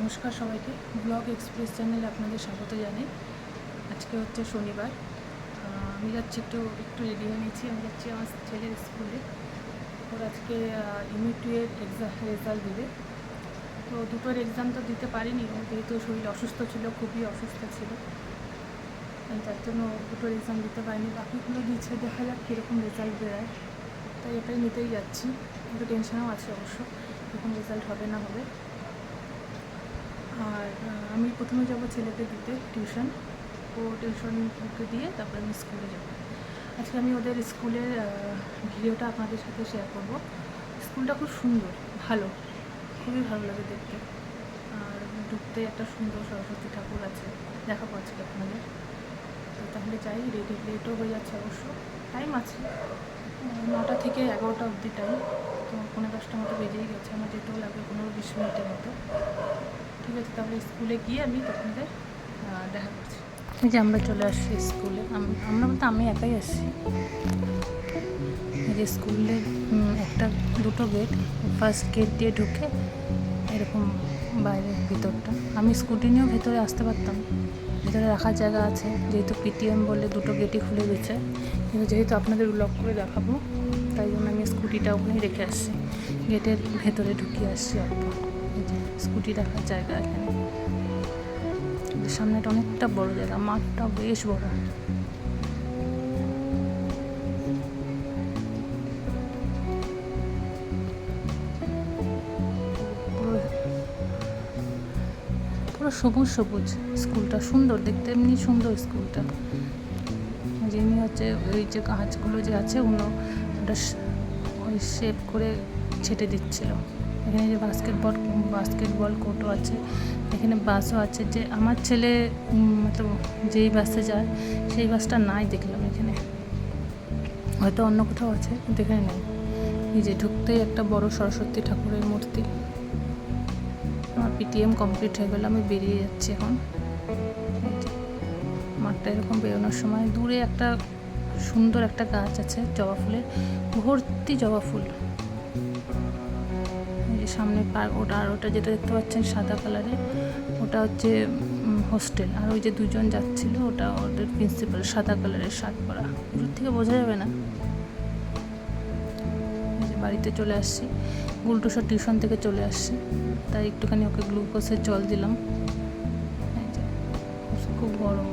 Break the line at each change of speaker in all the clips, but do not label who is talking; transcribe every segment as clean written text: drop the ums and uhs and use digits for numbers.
নমস্কার সবাইকে, blog express চ্যানেলে আপনাদের স্বাগত জানাই। আজকে হচ্ছে শনিবার। আমি যাচ্ছি একটু রেডি হয়ে নিচ্ছি। আমি যাচ্ছি আমার ছেলের স্কুলে। ওর আজকে ইউনিট 2 এর রেজাল্ট দিবে। তো দুটোর এক্সাম তো দিতে পারিনি, ও যেহেতু শরীর অসুস্থ ছিল, খুবই অসুস্থ ছিল, তার জন্য দুটোর এক্সাম দিতে পারিনি। বাকিগুলো দিচ্ছে, দেখা যাক কীরকম রেজাল্ট বেরোয়। তাই এটাই নিতেই যাচ্ছি। একটু টেনশনও আছে অবশ্য, কীরকম রেজাল্ট হবে না হবে। আর আমি প্রথমে যাব ছেলেকে দিতে টিউশন। ও টিউশনকে দিয়ে তারপরে আমি স্কুলে যাব। আজকে আমি ওদের স্কুলের ভিডিওটা আপনাদের সাথে শেয়ার করব। স্কুলটা খুব সুন্দর, ভালো, খুবই ভালো লাগে দেখতে। আর ঢুকতে একটা সুন্দর সরস্বতী ঠাকুর আছে, দেখাবো আজকে আপনাদের। তো তাহলে যাই, লেটও হয়ে যাচ্ছে অবশ্য, টাইম আছে 9টা থেকে 11টা অবধি টাইম। তো 9:30 মতো বেজেই গেছে, আমার যেতেও লাগবে 15-20 মিনিটের মতো। ঠিক আছে, তাহলে স্কুলে গিয়ে আমি আপনাদের দেখা করছি। এই যে আমরা চলে আসছি স্কুলে। আমরা বলতে আমি একাই আসছি। এই যে স্কুলের দুটো গেট। ফার্স্ট গেট দিয়ে ঢুকে এরকম বাইরের ভিতরটা। আমি স্কুটি নিয়েও ভেতরে আসতে পারতাম, ভেতরে রাখার জায়গা আছে, যেহেতু পিটিএম বলে দুটো গেটই খুলে দিচ্ছে। কিন্তু যেহেতু আপনাদের ব্লগ করে দেখাবো, তাই জন্য আমি স্কুটিটা ওখানেই রেখে আসছি। গেটের ভেতরে ঢুকিয়ে আসছি অল্প। এই যে স্কুটি রাখার জায়গা এখানে। সামনেটা অনেকটা বড় জায়গা, মাঠটা বেশ বড়। পুরো সবুজ সবুজ। স্কুলটা সুন্দর দেখতে, এমনি সুন্দর স্কুলটা। যেমনি হচ্ছে ওই যে গাছগুলো যে আছে ওটা ওই শেপ করে ছেটে দিচ্ছিল। এখানে যে বাস্কেটবল কোর্টও আছে, এখানে বাসও আছে। যে আমার ছেলে মতলব যেই বাসে যায় সেই বাসটা নাই দেখলাম এখানে, হয়তো অন্য কোথাও আছে কিন্তু এখানে নেই। এই যে ঢুকতেই একটা বড় সরস্বতী ঠাকুরের মূর্তি। আমার পিটিএম কমপ্লিট হয়ে গেল, আমি বেরিয়ে যাচ্ছি এখন। মাঠটা এরকম বেরোনোর সময় দূরে একটা সুন্দর একটা গাছ আছে, জবা ফুলের, ভর্তি জবা ফুল। সামনে পার্ক, ওটা যেটা দেখতে পাচ্ছেন সাদা কালারের, ওটা হচ্ছে হোস্টেল। আর ওই যে দুজন যাচ্ছিল ওটা ওদের প্রিন্সিপাল, সাদা কালারের শার্ট পরা। দূর থেকে বোঝা যাবে না। এই যে বাড়িতে চলে আসছি, গুলটুসো টিউশন থেকে চলে আসছি, তাই একটুখানি ওকে গ্লুকোজের জল দিলাম। এই যে খুব গরম,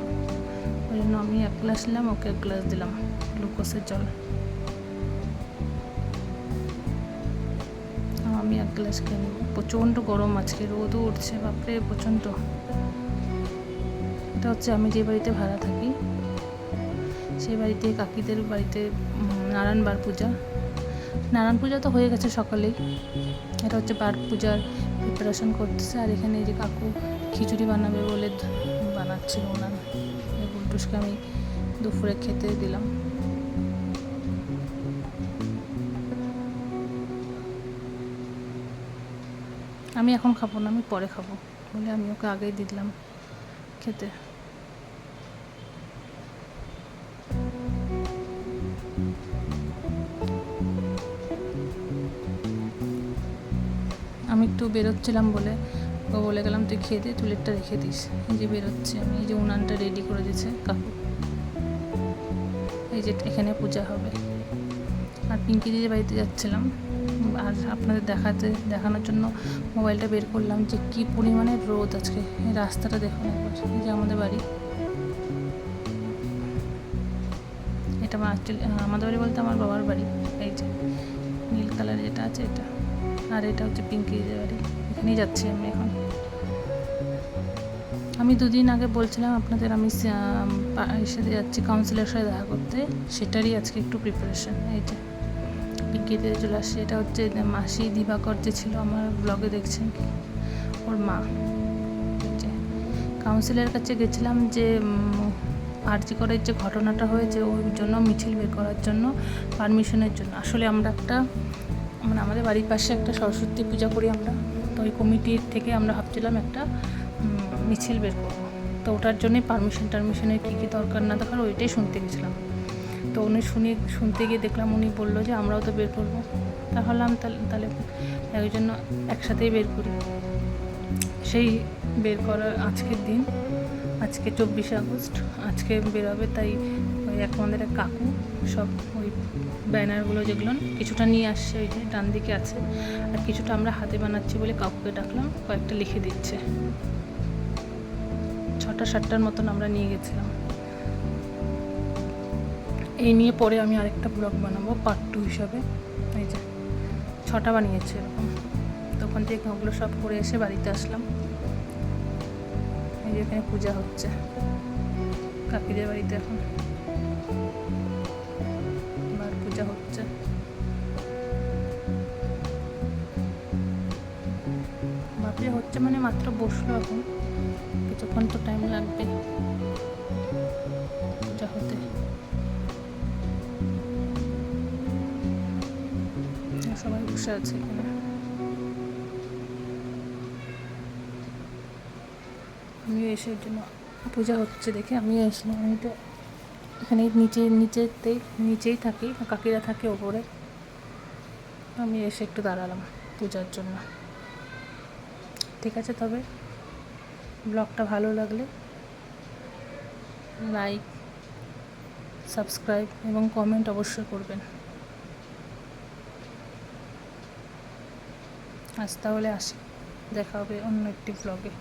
ওই জন্য আমি 1 গ্লাস নিলাম, ওকে 1 গ্লাস দিলাম গ্লুকোজের জল। আমি 1 গ্লাস খেয়ে নেব। প্রচণ্ড গরম, আজকে রোদও উঠছে, বাপরে প্রচণ্ড। এটা হচ্ছে আমি যে বাড়িতে ভাড়া থাকি সেই বাড়িতে, কাকিদের বাড়িতে নারায়ণবার পূজা। নারায়ণ পূজা তো হয়ে গেছে সকালেই। এটা হচ্ছে বার পূজার প্রিপারেশন করতেছে। আর এখানে এই যে কাকু খিচুড়ি বানাবে বলে বানাচ্ছিল ওনার। গুলটুসকে আমি দুপুরে খেতে দিলাম। আমি এখন খাবো না, আমি পরে খাবো বলে আমি ওকে আগেই দিয়ে দিলাম খেতে। আমি একটু বেরোচ্ছিলাম বলে ও বলে গেলাম তুই খেয়ে দে, প্লেটটা রেখে দিস। এই যে বেরোচ্ছি আমি, এই যে উনানটা রেডি করে দিয়েছে কাকু। এই যে এখানে পূজা হবে। আর পিঙ্কি দিদির বাড়িতে যাচ্ছিলাম, আর আপনাদের দেখানোর জন্য মোবাইলটা বের করলাম যে কী পরিমাণে রোদ আজকে। এই রাস্তাটা দেখুন একবার, এই যে আমাদের বাড়ি। এটা আমাদের বাড়ি বলতে আমার বাবার বাড়ি। এই যে নীল কালার যেটা আছে এটা, আর এটা হচ্ছে পিঙ্কি দিদির বাড়ি। এখানেই যাচ্ছি আমি এখন। আমি 2 দিন আগে বলছিলাম আপনাদের আমি সাথে যাচ্ছি কাউন্সিলের সাথে দেখা করতে, সেটারই আজকে একটু প্রিপারেশন। এই যে পিঙ্কিতে চলে আসছে। এটা হচ্ছে মাসি দিবাকর যে ছিল আমার ব্লগে দেখছেন, ওর মা। যে কাউন্সিলের কাছে গেছিলাম যে আরজি করের যে ঘটনাটা হয়েছে ওই জন্য মিছিল বের করার জন্য, পারমিশনের জন্য। আসলে আমরা আমাদের বাড়ির পাশে একটা সরস্বতী পূজা করি আমরা, তো ওই কমিটির থেকে আমরা ভাবছিলাম একটা মিছিল বের করবো। তো ওটার জন্যই টারমিশনের কী কী দরকার না দরকার ওইটাই শুনতে গেছিলাম। তো উনি শুনতে গিয়ে দেখলাম উনি বললো যে আমরাও তো বের করবো। তাহলে একজন্য একসাথেই বের করি। মাসেই বের করার আজকের দিন, আজকে 24শে আগস্ট, আজকে বেরোবে। তাই ওই আমাদের এক কাকু সব ওই ব্যানারগুলো যেগুলো কিছুটা নিয়ে আসছে, ওই যে ডান দিকে আছে, আর কিছুটা আমরা হাতে বানাচ্ছি বলে কাকুকে ডাকলাম, কয়েকটা লিখে দিচ্ছে। 6টা-7টার মতন আমরা নিয়ে গেছিলাম। এই নিয়ে পরে আমি আরেকটা ব্লগ বানাবো পার্ট 2 হিসাবে। এই যে 6টা বানিয়েছে এরকম। তখন থেকে ওগুলো সব করে এসে বাড়িতে আসলাম। এই যে এখানে পূজা হচ্ছে কাকিদের বাড়িতে, এখন আবার পূজা হচ্ছে। বাপরে হচ্ছে মানে মাত্র বসলো, এখন কিছুক্ষণ তো টাইম লাগবে পূজা হতে। সবাই বসে আছে এখানে। আমিও এসে জন্য পূজা হচ্ছে দেখে আমিও এসলাম। আমি তো এখানে নিচেই থাকি, কাকিরা থাকে ওপরে। আমি এসে একটু দাঁড়ালাম পূজার জন্য। ঠিক আছে, তবে ব্লগটা ভালো লাগলে লাইক, সাবস্ক্রাইব এবং কমেন্ট অবশ্যই করবেন। আজ তাহলে আসি, দেখা হবে অন্য একটি ব্লগে।